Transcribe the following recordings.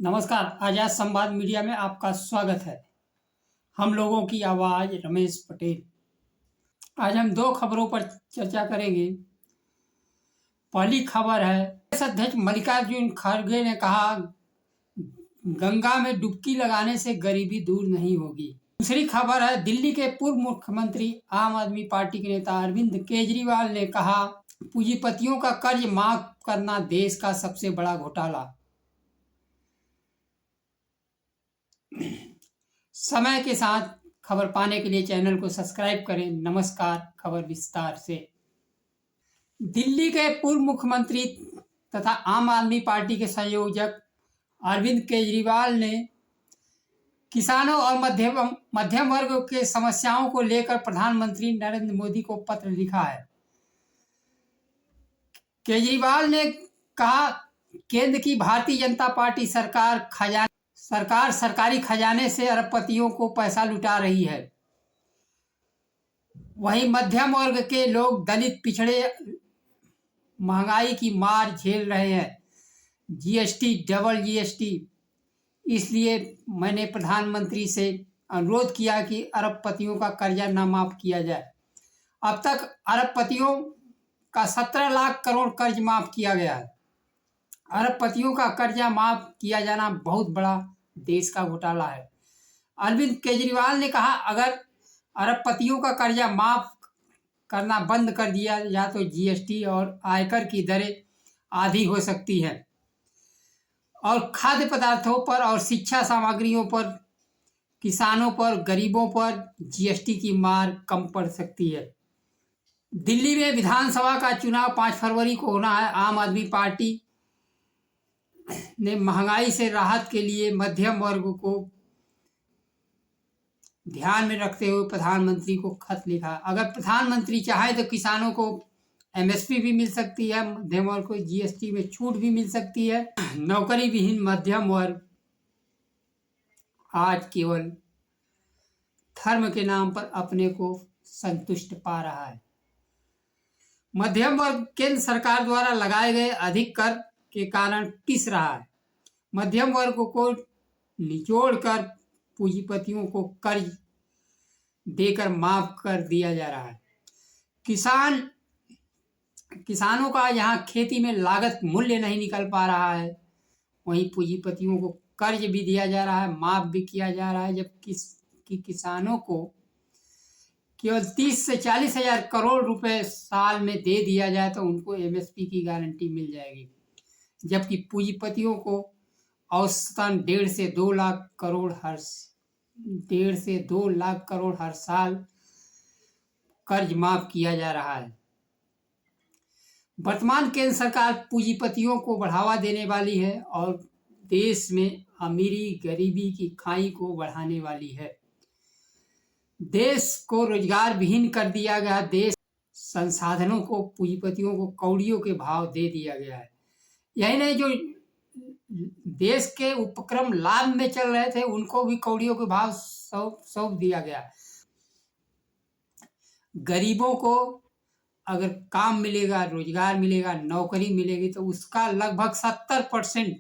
नमस्कार, आजाद संवाद मीडिया में आपका स्वागत है। हम लोगों की आवाज रमेश पटेल। आज हम दो खबरों पर चर्चा करेंगे। पहली खबर है, कांग्रेस अध्यक्ष मल्लिकार्जुन खड़गे ने कहा, गंगा में डुबकी लगाने से गरीबी दूर नहीं होगी। दूसरी खबर है, दिल्ली के पूर्व मुख्यमंत्री आम आदमी पार्टी के नेता अरविंद केजरीवाल ने कहा, पूंजीपतियों का कर्ज माफ करना देश का सबसे बड़ा घोटाला। समय के साथ खबर पाने के लिए चैनल को सब्सक्राइब करें। नमस्कार, खबर विस्तार से। दिल्ली के पूर्व मुख्यमंत्री तथा आम आदमी पार्टी के संयोजक अरविंद केजरीवाल ने किसानों और मध्यम वर्ग के समस्याओं को लेकर प्रधानमंत्री नरेंद्र मोदी को पत्र लिखा है। केजरीवाल ने कहा, केंद्र की भारतीय जनता पार्टी सरकार सरकारी खजाने से अरबपतियों को पैसा लुटा रही है। वहीं मध्यम वर्ग के लोग, दलित, पिछड़े महंगाई की मार झेल रहे हैं। GST, double GST. इसलिए मैंने प्रधानमंत्री से अनुरोध किया कि अरबपतियों का कर्जा न माफ किया जाए। अब तक अरबपतियों का 17 लाख करोड़ कर्ज माफ किया गया है। अरबपतियों का कर्जा माफ किया जाना बहुत बड़ा देश का घोटाला है। अरविंद केजरीवाल ने कहा, अगर अरबपतियों का कर्जा माफ करना बंद कर दिया या तो जीएसटी और आयकर की दरें आधी हो सकती हैं और खाद्य पदार्थों पर और शिक्षा सामग्रियों पर, किसानों पर, गरीबों पर जीएसटी की मार कम पड़ सकती है। दिल्ली में विधानसभा का चुनाव 5 फरवरी को होना है। आम आदमी पार्टी ने महंगाई से राहत के लिए मध्यम वर्ग को ध्यान में रखते हुए प्रधानमंत्री को खत लिखा। अगर प्रधानमंत्री चाहे तो किसानों को एमएसपी भी मिल सकती है, मध्यम वर्ग को जीएसटी में छूट भी मिल सकती है। नौकरी विहीन मध्यम वर्ग आज केवल धर्म के नाम पर अपने को संतुष्ट पा रहा है। मध्यम वर्ग केंद्र सरकार द्वारा लगाए गए अधिक कर के कारण पिस रहा है। मध्यम वर्ग को निचोड़कर पूंजीपतियों को कर्ज देकर माफ कर दिया जा रहा है। किसानों का यहाँ खेती में लागत मूल्य नहीं निकल पा रहा है, वहीं पूंजीपतियों को कर्ज भी दिया जा रहा है, माफ भी किया जा रहा है। जबकि किसानों को केवल 30 से 40 हजार करोड़ रुपए साल में दे दिया जाए तो उनको एमएसपी की गारंटी मिल जाएगी। जबकि पूंजीपतियों को औसतन 1.5 से 2 लाख करोड़ हर साल कर्ज माफ किया जा रहा है। वर्तमान केंद्र सरकार पूंजीपतियों को बढ़ावा देने वाली है और देश में अमीरी गरीबी की खाई को बढ़ाने वाली है। देश को रोजगार विहीन कर दिया गया। देश संसाधनों को पूंजीपतियों को कौड़ियों के भाव दे दिया गया है। यही नहीं, जो देश के उपक्रम लाभ में चल रहे थे उनको भी कौड़ियों के भाव सौंप दिया गया। गरीबों को अगर काम मिलेगा, रोजगार मिलेगा, नौकरी मिलेगी तो उसका लगभग 70%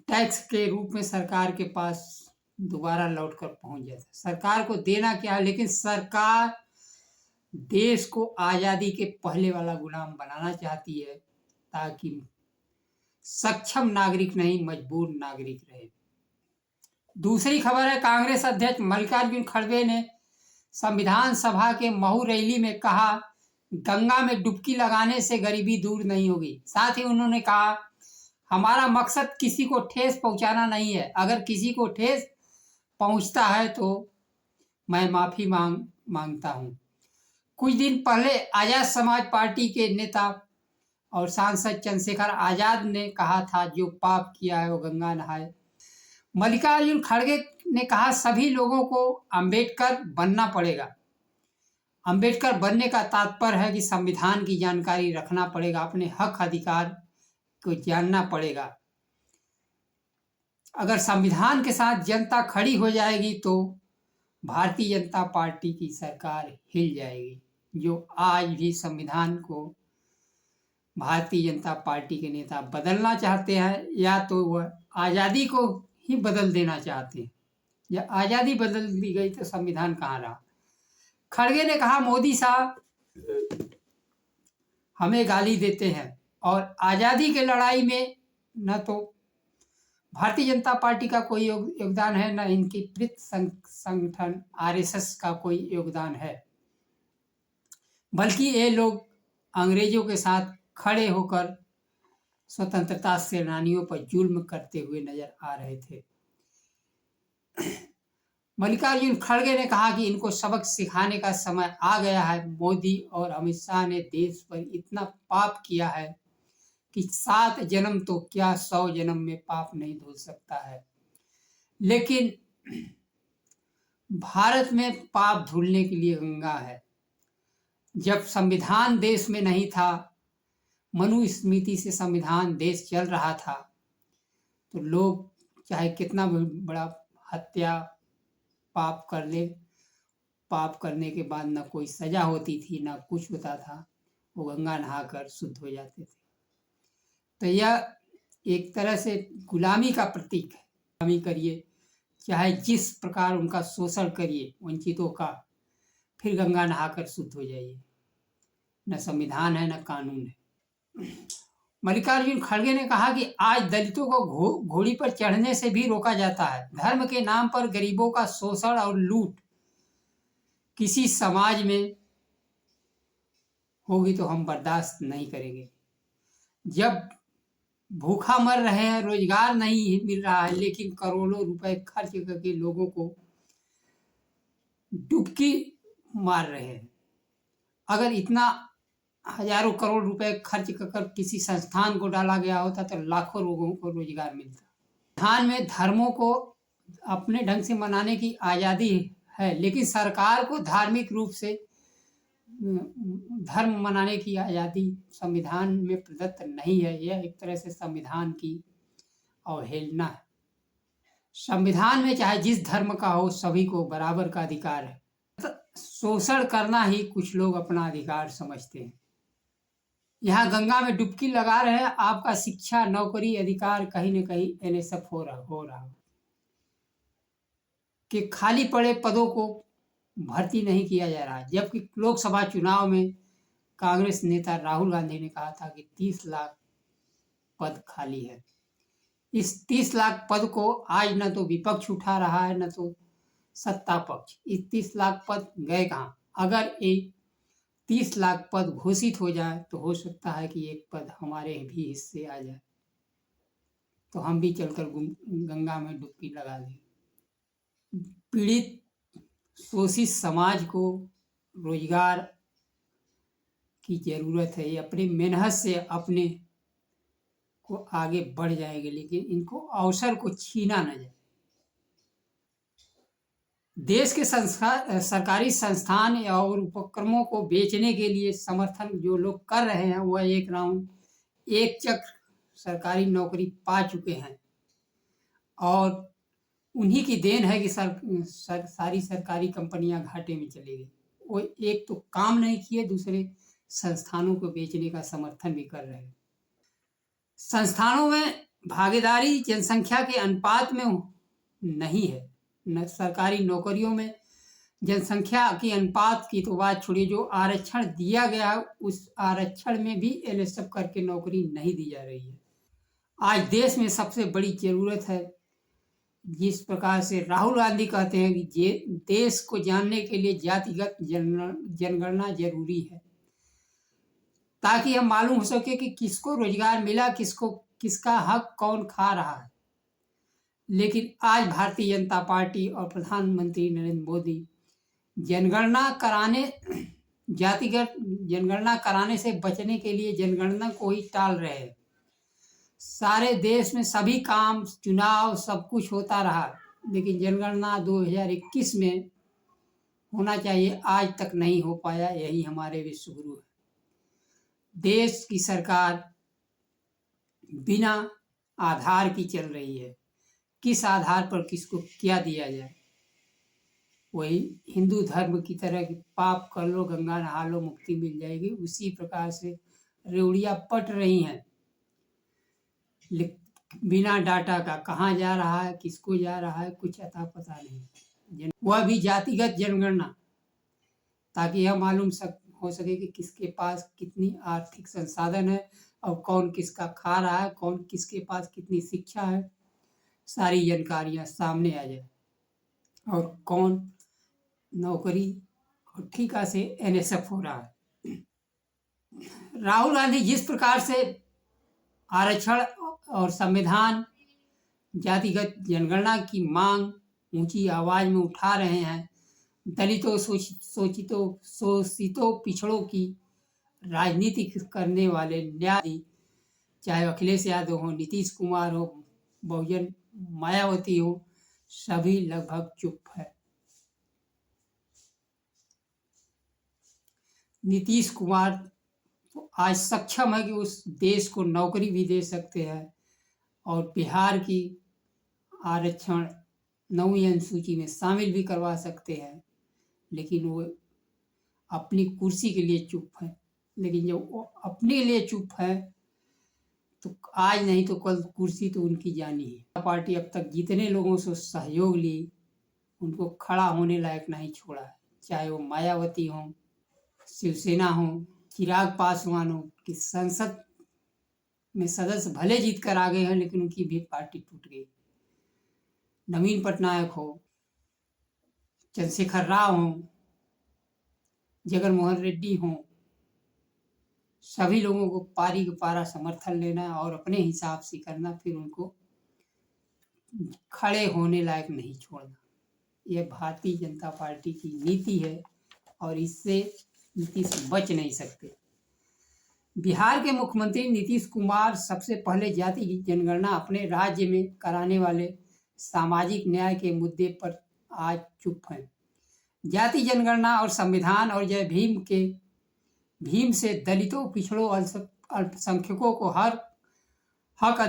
टैक्स के रूप में सरकार के पास दोबारा लौटकर पहुंच जाता है। सरकार को देना क्या है, लेकिन सरकार देश को आजादी के पहले वाला गुलाम बनाना चाहती है ताकि सक्षम नागरिक नहीं, मजबूर नागरिक रहे। दूसरी खबर है, कांग्रेस अध्यक्ष मल्लिकार्जुन खड़गे ने संविधान सभा के महू रैली में कहा, गंगा में डुबकी लगाने से गरीबी दूर नहीं होगी। साथ ही उन्होंने कहा, हमारा मकसद किसी को ठेस पहुंचाना नहीं है। अगर किसी को ठेस पहुंचता है तो मैं माफी मांगता हूं। कुछ दिन पहले आजाद समाज पार्टी के नेता और सांसद चंद्रशेखर आजाद ने कहा था, जो पाप किया है वो गंगा नहाए। मल्लिकार्जुन खड़गे ने कहा, सभी लोगों को अंबेडकर बनना पड़ेगा। अंबेडकर बनने का तात्पर्य है कि संविधान की जानकारी रखना पड़ेगा, अपने हक अधिकार को जानना पड़ेगा। अगर संविधान के साथ जनता खड़ी हो जाएगी तो भारतीय जनता पार्टी की सरकार हिल जाएगी, जो आज भी संविधान को भारतीय जनता पार्टी के नेता बदलना चाहते हैं या तो वह आज़ादी को ही बदल देना चाहते हैं। या आज़ादी बदल दी गई तो संविधान कहाँ रहा। खड़गे ने कहा मोदी साहब हमें गाली देते हैं और आज़ादी की लड़ाई में न तो भारतीय जनता पार्टी का कोई योगदान है, न इनकी प्रीत संगठन आरएसएस का कोई योगदान है, बल्कि ये लोग अंग्रेजों के साथ खड़े होकर स्वतंत्रता सेनानियों पर जुल्म करते हुए नजर आ रहे थे। मल्लिकार्जुन खड़गे ने कहा कि इनको सबक सिखाने का समय आ गया है। मोदी और अमित शाह ने देश पर इतना पाप किया है कि 7 जन्म तो क्या 100 जन्म में पाप नहीं धुल सकता है। लेकिन भारत में पाप धुलने के लिए गंगा है। जब संविधान देश में नहीं था, मनुस्मृति से संविधान देश चल रहा था, तो लोग चाहे कितना बड़ा हत्या पाप कर ले, पाप करने के बाद न कोई सजा होती थी न कुछ होता था, वो गंगा नहाकर शुद्ध हो जाते थे। तो यह एक तरह से गुलामी का प्रतीक है। गुलामी करिए, चाहे जिस प्रकार उनका शोषण करिए वंचितों का, फिर गंगा नहाकर शुद्ध हो जाइए। न संविधान है न कानून है। मल्लिकार्जुन खड़गे ने कहा कि आज दलितों को घोड़ी पर चढ़ने से भी रोका जाता है। धर्म के नाम पर गरीबों का शोषण और लूट किसी समाज में होगी तो हम बर्दाश्त नहीं करेंगे। जब भूखा मर रहे हैं, रोजगार नहीं मिल रहा है, लेकिन करोड़ों रुपए खर्च करके लोगों को डुबकी मार रहे हैं। अगर इतना हजारों करोड़ रुपए खर्च कर किसी संस्थान को डाला गया होता तो लाखों लोगों को रोजगार मिलता। संविधान में धर्मों को अपने ढंग से मनाने की आज़ादी है, लेकिन सरकार को धार्मिक रूप से धर्म मनाने की आज़ादी संविधान में प्रदत्त नहीं है। यह एक तरह से संविधान की अवहेलना है। संविधान में चाहे जिस धर्म का हो, सभी को बराबर का अधिकार है। शोषण करना ही कुछ लोग अपना अधिकार समझते हैं। यहाँ गंगा में डुबकी लगा रहे हैं। आपका शिक्षा, नौकरी, अधिकार कहीं न कहीं एनएसएफ हो रहा कि खाली पड़े पदों को भर्ती नहीं किया जा रहा। जबकि लोकसभा चुनाव में कांग्रेस नेता राहुल गांधी ने कहा था कि 30 लाख पद खाली है। इस 30 लाख पद को आज न तो विपक्ष उठा रहा है न तो सत्ता पक्ष। इस 30 लाख पद गए कहाँ? अगर एक 30 लाख पद घोषित हो जाए तो हो सकता है कि एक पद हमारे भी हिस्से आ जाए, तो हम भी चलकर गंगा में डुबकी लगा दें। पीड़ित शोषित समाज को रोजगार की जरूरत है। ये अपनी मेहनत से अपने को आगे बढ़ जाएंगे, लेकिन इनको अवसर को छीना न जाए। देश के सरकारी संस्थान और उपक्रमों को बेचने के लिए समर्थन जो लोग कर रहे हैं, वह एक राउंड एक चक्र सरकारी नौकरी पा चुके हैं और उन्हीं की देन है कि सारी सरकारी कंपनियां घाटे में चली गई। वो एक तो काम नहीं किए, दूसरे संस्थानों को बेचने का समर्थन भी कर रहे हैं। संस्थानों में भागीदारी जनसंख्या के अनुपात में नहीं है। न सरकारी नौकरियों में जनसंख्या की अनुपात की तो बात छोड़िए, जो आरक्षण दिया गया उस आरक्षण में भी एलएसएफ करके नौकरी नहीं दी जा रही है। आज देश में सबसे बड़ी जरूरत है, जिस प्रकार से राहुल गांधी कहते हैं कि देश को जानने के लिए जातिगत जनगणना जरूरी है, ताकि हम मालूम हो सके कि किसको रोजगार मिला, किसका हक कौन खा रहा है। लेकिन आज भारतीय जनता पार्टी और प्रधानमंत्री नरेंद्र मोदी जातिगत जनगणना कराने से बचने के लिए जनगणना को ही टाल रहे हैं। सारे देश में सभी काम, चुनाव, सब कुछ होता रहा, लेकिन जनगणना 2021 में होना चाहिए, आज तक नहीं हो पाया। यही हमारे विश्वगुरु है। देश की सरकार बिना आधार की चल रही है। किस आधार पर किसको क्या दिया जाए? वही हिंदू धर्म की तरह कि पाप कर लो, गंगा नहा लो, मुक्ति मिल जाएगी, उसी प्रकार से रेवड़ियाँ पट रही हैं बिना डाटा का। कहाँ जा रहा है, किसको जा रहा है, कुछ अता पता नहीं। वह भी जातिगत जनगणना, ताकि यह मालूम हो सके कि किसके पास कितनी आर्थिक संसाधन है और कौन किसका खा रहा है, कौन किसके पास कितनी शिक्षा है, सारी जानकारियाँ सामने आ जाए। और कौन नौकरी और ठीका से NSF हो रहा है। राहुल गांधी जिस प्रकार से आरक्षण और संविधान, जातिगत जनगणना की मांग ऊंची आवाज में उठा रहे हैं, दलितों, शोषितों, पिछड़ों की राजनीति करने वाले न्याय, चाहे अखिलेश यादव हो, नीतीश कुमार हो, बहुजन मायावती हो, सभी लगभग चुप है। नीतीश कुमार आज सक्षम है कि उस देश को नौकरी भी दे सकते हैं और बिहार की आरक्षण 9वीं अनुसूची में शामिल भी करवा सकते हैं, लेकिन वो अपनी कुर्सी के लिए चुप है। लेकिन जब वो अपने लिए चुप है तो आज नहीं तो कल कुर्सी तो उनकी जानी है। पार्टी अब तक जितने लोगों से सहयोग ली, उनको खड़ा होने लायक नहीं छोड़ा है, चाहे वो मायावती हो, शिवसेना हो, चिराग पासवान हो, कि संसद में सदस्य भले जीत कर आ गए हैं लेकिन उनकी भी पार्टी टूट गई। नवीन पटनायक हो, चंद्रशेखर राव हो, जगन मोहन रेड्डी हो, सभी लोगों को पारी के पारा समर्थन लेना और अपने हिसाब से करना, फिर उनको खड़े होने लायक नहीं छोड़ना। यह भारतीय जनता पार्टी की नीति है और इससे नीतीश बच नहीं सकते। बिहार के मुख्यमंत्री नीतीश कुमार सबसे पहले जाति की जनगणना अपने राज्य में कराने वाले सामाजिक न्याय के मुद्दे पर आज चुप हैं। जाति जनगणना और संविधान और जय भीम से दलितों, पिछड़ों, अल्पसंख्यकों को हर हक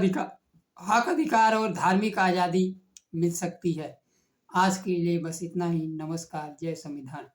अधिकार और धार्मिक आज़ादी मिल सकती है। आज के लिए बस इतना ही। नमस्कार। जय संविधान।